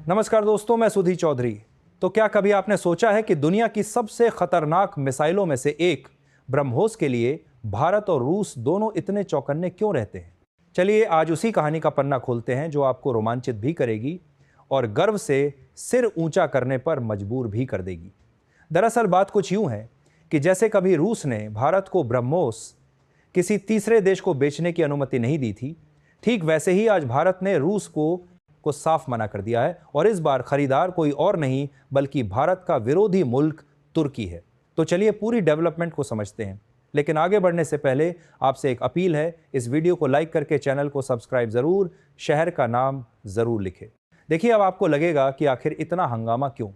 नमस्कार दोस्तों, मैं सुधी चौधरी। तो क्या कभी आपने सोचा है कि दुनिया की सबसे खतरनाक मिसाइलों में से एक ब्रह्मोस के लिए भारत और रूस दोनों इतने चौकन्ने क्यों रहते हैं? चलिए आज उसी कहानी का पन्ना खोलते हैं जो आपको रोमांचित भी करेगी और गर्व से सिर ऊंचा करने पर मजबूर भी कर देगी। दरअसल बात कुछ यूं है कि जैसे कभी रूस ने भारत को ब्रह्मोस किसी तीसरे देश को बेचने की अनुमति नहीं दी थी, ठीक वैसे ही आज भारत ने रूस को साफ मना कर दिया है और इस बार खरीदार कोई और नहीं बल्कि भारत का विरोधी मुल्क तुर्की है। तो चलिए पूरी डेवलपमेंट को समझते हैं, लेकिन आगे बढ़ने से पहले आपसे एक अपील है, इस वीडियो को लाइक करके चैनल को सब्सक्राइब जरूर, शहर का नाम जरूर लिखें। देखिए अब आपको लगेगा कि आखिर इतना हंगामा क्यों,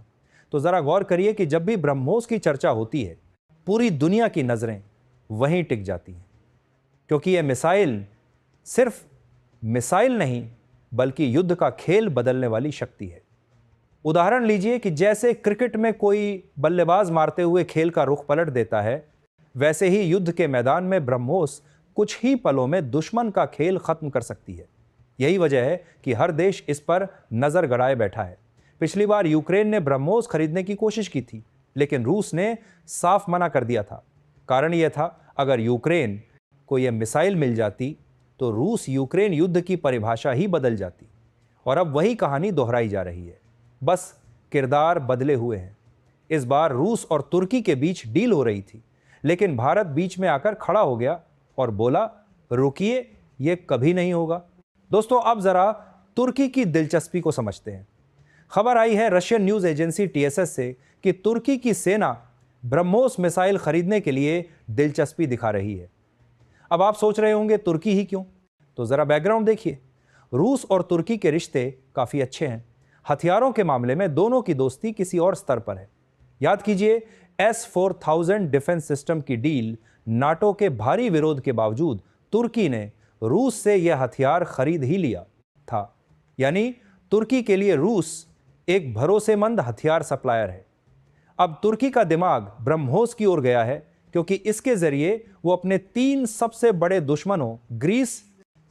तो जरा गौर करिए कि जब भी ब्रह्मोस की चर्चा होती है पूरी दुनिया की नजरें वहीं टिक जाती हैं, क्योंकि यह मिसाइल सिर्फ मिसाइल नहीं बल्कि युद्ध का खेल बदलने वाली शक्ति है। उदाहरण लीजिए कि जैसे क्रिकेट में कोई बल्लेबाज मारते हुए खेल का रुख पलट देता है, वैसे ही युद्ध के मैदान में ब्रह्मोस कुछ ही पलों में दुश्मन का खेल खत्म कर सकती है। यही वजह है कि हर देश इस पर नजर गड़ाए बैठा है। पिछली बार यूक्रेन ने ब्रह्मोस खरीदने की कोशिश की थी, लेकिन रूस ने साफ मना कर दिया था। कारण यह था, अगर यूक्रेन को यह मिसाइल मिल जाती तो रूस यूक्रेन युद्ध की परिभाषा ही बदल जाती। और अब वही कहानी दोहराई जा रही है, बस किरदार बदले हुए हैं। इस बार रूस और तुर्की के बीच डील हो रही थी, लेकिन भारत बीच में आकर खड़ा हो गया और बोला, रुकिए, ये कभी नहीं होगा। दोस्तों अब जरा तुर्की की दिलचस्पी को समझते हैं। खबर आई है रशियन न्यूज एजेंसी TSS से कि तुर्की की सेना ब्रह्मोस मिसाइल खरीदने के लिए दिलचस्पी दिखा रही है। अब आप सोच रहे होंगे तुर्की ही क्यों, तो जरा बैकग्राउंड देखिए। रूस और तुर्की के रिश्ते काफी अच्छे हैं। हथियारों के मामले में दोनों की दोस्ती किसी और स्तर पर है। याद कीजिए, S-4000 डिफेंस सिस्टम की डील नाटो के भारी विरोध के बावजूद तुर्की ने रूस से यह हथियार खरीद ही लिया था। यानी तुर्की के लिए रूस एक भरोसेमंद हथियार सप्लायर है। अब तुर्की का दिमाग ब्रह्मोस की ओर गया है, क्योंकि इसके जरिए वो अपने 3 सबसे बड़े दुश्मनों ग्रीस,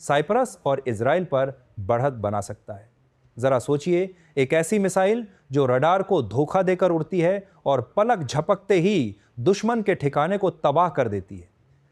साइप्रस और इजराइल पर बढ़त बना सकता है। जरा सोचिए, एक ऐसी मिसाइल जो रडार को धोखा देकर उड़ती है और पलक झपकते ही दुश्मन के ठिकाने को तबाह कर देती है।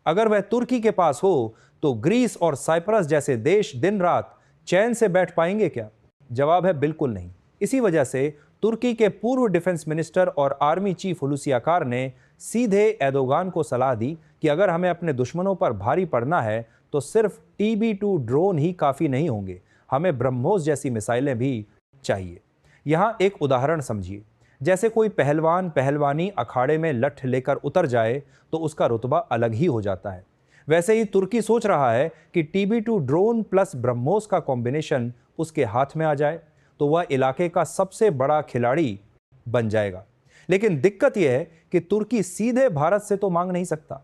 अगर वह तुर्की के पास हो तो ग्रीस और साइप्रस जैसे देश दिन रात चैन से बैठ पाएंगे क्या? जवाब है बिल्कुल नहीं। इसी वजह से तुर्की के पूर्व डिफेंस मिनिस्टर और आर्मी चीफ हुलूसी आकार ने सीधे एर्दोगान को सलाह दी कि अगर हमें अपने दुश्मनों पर भारी पड़ना है तो सिर्फ TB2 ड्रोन ही काफी नहीं होंगे, हमें ब्रह्मोस जैसी मिसाइलें भी चाहिए। यहां एक उदाहरण समझिए। जैसे कोई पहलवानी अखाड़े में लठ लेकर उतर जाए तो उसका रुतबा अलग ही हो जाता है। वैसे ही तुर्की सोच रहा है कि TB2 ड्रोन प्लस ब्रह्मोस का कॉम्बिनेशन उसके हाथ में आ जाए तो वह इलाके का सबसे बड़ा खिलाड़ी बन जाएगा। लेकिन दिक्कत यह है कि तुर्की सीधे भारत से तो मांग नहीं सकता,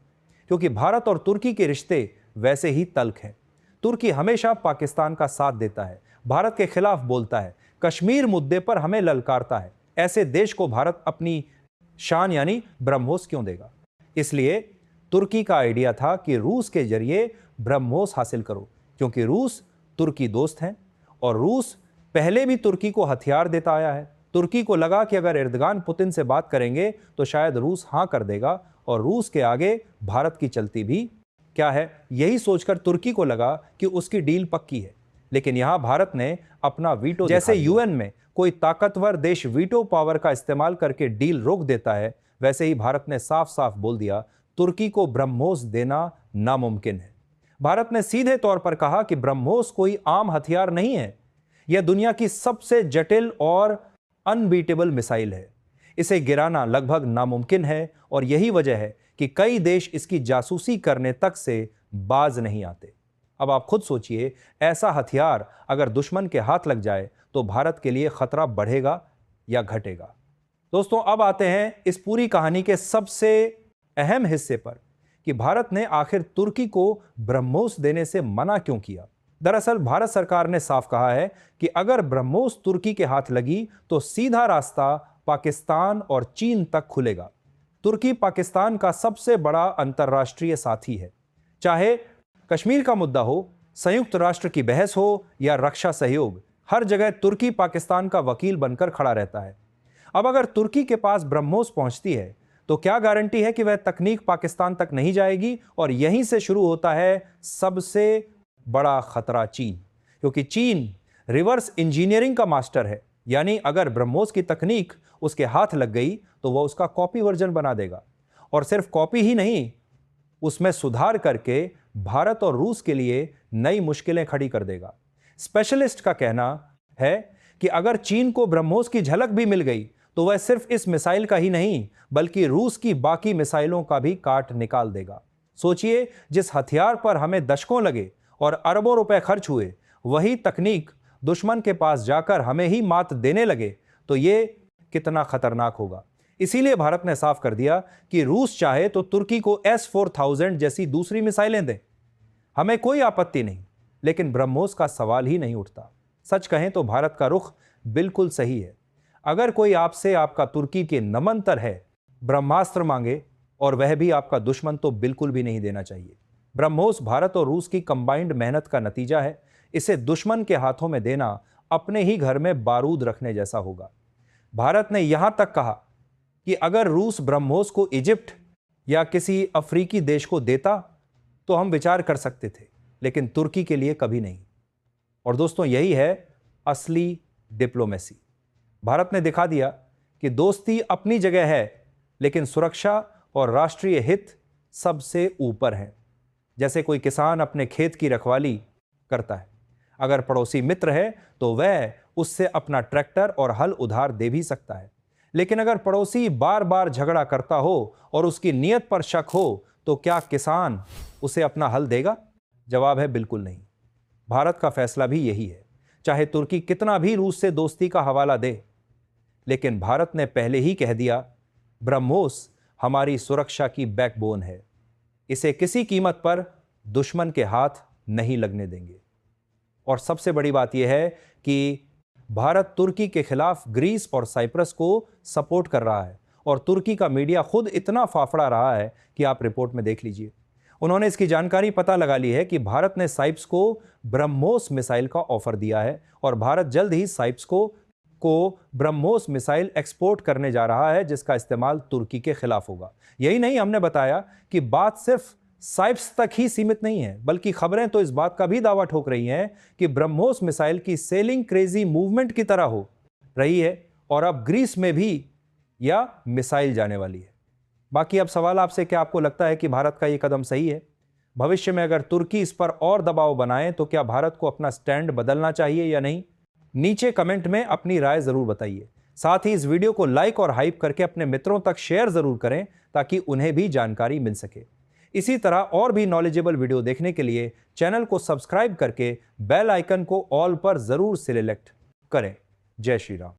क्योंकि भारत और तुर्की के रिश्ते वैसे ही तल्ख हैं। तुर्की हमेशा पाकिस्तान का साथ देता है, भारत के खिलाफ बोलता है, कश्मीर मुद्दे पर हमें ललकारता है। ऐसे देश को भारत अपनी शान यानी ब्रह्मोस क्यों देगा? इसलिए तुर्की का आइडिया था कि रूस के जरिए ब्रह्मोस हासिल करो, क्योंकि रूस तुर्की दोस्त हैं और रूस पहले भी तुर्की को हथियार देता आया है। तुर्की को लगा कि अगर एर्दोगान पुतिन से बात करेंगे तो शायद रूस हाँ कर देगा और रूस के आगे भारत की चलती भी क्या है। यही सोचकर तुर्की को लगा कि उसकी डील पक्की है। लेकिन यहां भारत ने अपना वीटो, जैसे UN में कोई ताकतवर देश वीटो पावर का इस्तेमाल करके डील रोक देता है, वैसे ही भारत ने साफ साफ बोल दिया, तुर्की को ब्रह्मोस देना नामुमकिन है। भारत ने सीधे तौर पर कहा कि ब्रह्मोस कोई आम हथियार नहीं है, यह दुनिया की सबसे जटिल और अनबीटेबल मिसाइल है। इसे गिराना लगभग नामुमकिन है और यही वजह है कि कई देश इसकी जासूसी करने तक से बाज नहीं आते। अब आप खुद सोचिए, ऐसा हथियार अगर दुश्मन के हाथ लग जाए तो भारत के लिए खतरा बढ़ेगा या घटेगा? दोस्तों अब आते हैं इस पूरी कहानी के सबसे अहम हिस्से पर कि भारत ने आखिर तुर्की को ब्रह्मोस देने से मना क्यों किया। दरअसल भारत सरकार ने साफ कहा है कि अगर ब्रह्मोस तुर्की के हाथ लगी तो सीधा रास्ता पाकिस्तान और चीन तक खुलेगा। तुर्की पाकिस्तान का सबसे बड़ा अंतर्राष्ट्रीय साथी है। चाहे कश्मीर का मुद्दा हो, संयुक्त राष्ट्र की बहस हो या रक्षा सहयोग, हर जगह तुर्की पाकिस्तान का वकील बनकर खड़ा रहता है। अब अगर तुर्की के पास ब्रह्मोस पहुंचती है तो क्या गारंटी है कि वह तकनीक पाकिस्तान तक नहीं जाएगी? और यहीं से शुरू होता है सबसे बड़ा खतरा चीन, क्योंकि चीन रिवर्स इंजीनियरिंग का मास्टर है। यानी अगर ब्रह्मोस की तकनीक उसके हाथ लग गई तो वह उसका कॉपी वर्जन बना देगा, और सिर्फ कॉपी ही नहीं, उसमें सुधार करके भारत और रूस के लिए नई मुश्किलें खड़ी कर देगा। स्पेशलिस्ट का कहना है कि अगर चीन को ब्रह्मोस की झलक भी मिल गई तो वह सिर्फ इस मिसाइल का ही नहीं बल्कि रूस की बाकी मिसाइलों का भी काट निकाल देगा। सोचिए, जिस हथियार पर हमें दशकों लगे और अरबों रुपए खर्च हुए, वही तकनीक दुश्मन के पास जाकर हमें ही मात देने लगे तो ये कितना खतरनाक होगा। इसीलिए भारत ने साफ कर दिया कि रूस चाहे तो तुर्की को S-4000 जैसी दूसरी मिसाइलें दे, हमें कोई आपत्ति नहीं, लेकिन ब्रह्मोस का सवाल ही नहीं उठता। सच कहें तो भारत का रुख बिल्कुल सही है। अगर कोई आपसे आपका तुर्की के नमंतर है ब्रह्मास्त्र मांगे, और वह भी आपका दुश्मन, तो बिल्कुल भी नहीं देना चाहिए। ब्रह्मोस भारत और रूस की कंबाइंड मेहनत का नतीजा है। इसे दुश्मन के हाथों में देना अपने ही घर में बारूद रखने जैसा होगा। भारत ने यहां तक कहा कि अगर रूस ब्रह्मोस को इजिप्ट या किसी अफ्रीकी देश को देता तो हम विचार कर सकते थे, लेकिन तुर्की के लिए कभी नहीं। और दोस्तों, यही है असली डिप्लोमेसी। भारत ने दिखा दिया कि दोस्ती अपनी जगह है, लेकिन सुरक्षा और राष्ट्रीय हित सबसे ऊपर है। जैसे कोई किसान अपने खेत की रखवाली करता है, अगर पड़ोसी मित्र है तो वह उससे अपना ट्रैक्टर और हल उधार दे भी सकता है। लेकिन अगर पड़ोसी बार बार झगड़ा करता हो और उसकी नीयत पर शक हो तो क्या किसान उसे अपना हल देगा? जवाब है बिल्कुल नहीं। भारत का फैसला भी यही है। चाहे तुर्की कितना भी रूस से दोस्ती का हवाला दे, लेकिन भारत ने पहले ही कह दिया, ब्रह्मोस हमारी सुरक्षा की बैकबोन है। इसे किसी कीमत पर दुश्मन के हाथ नहीं लगने देंगे। और सबसे बड़ी बात यह है कि भारत तुर्की के खिलाफ ग्रीस और साइप्रस को सपोर्ट कर रहा है, और तुर्की का मीडिया खुद इतना फाफड़ा रहा है कि आप रिपोर्ट में देख लीजिए। उन्होंने इसकी जानकारी पता लगा ली है कि भारत ने साइप्स को ब्रह्मोस मिसाइल का ऑफर दिया है, और भारत जल्द ही साइप्स को ब्रह्मोस मिसाइल एक्सपोर्ट करने जा रहा है, जिसका इस्तेमाल तुर्की के खिलाफ होगा। यही नहीं, हमने बताया कि बात सिर्फ साइप्स तक ही सीमित नहीं है, बल्कि खबरें तो इस बात का भी दावा ठोक रही हैं कि ब्रह्मोस मिसाइल की सेलिंग क्रेजी मूवमेंट की तरह हो रही है, और अब ग्रीस में भी या मिसाइल जाने वाली है। बाकी अब सवाल आपसे, क्या आपको लगता है कि भारत का यह कदम सही है? भविष्य में अगर तुर्की इस पर और दबाव बनाए तो क्या भारत को अपना स्टैंड बदलना चाहिए या नहीं? नीचे कमेंट में अपनी राय जरूर बताइए। साथ ही इस वीडियो को लाइक और हाइप करके अपने मित्रों तक शेयर जरूर करें, ताकि उन्हें भी जानकारी मिल सके। इसी तरह और भी नॉलेजेबल वीडियो देखने के लिए चैनल को सब्सक्राइब करके बेल आइकन को ऑल पर जरूर सिलेक्ट करें। जय श्री राम।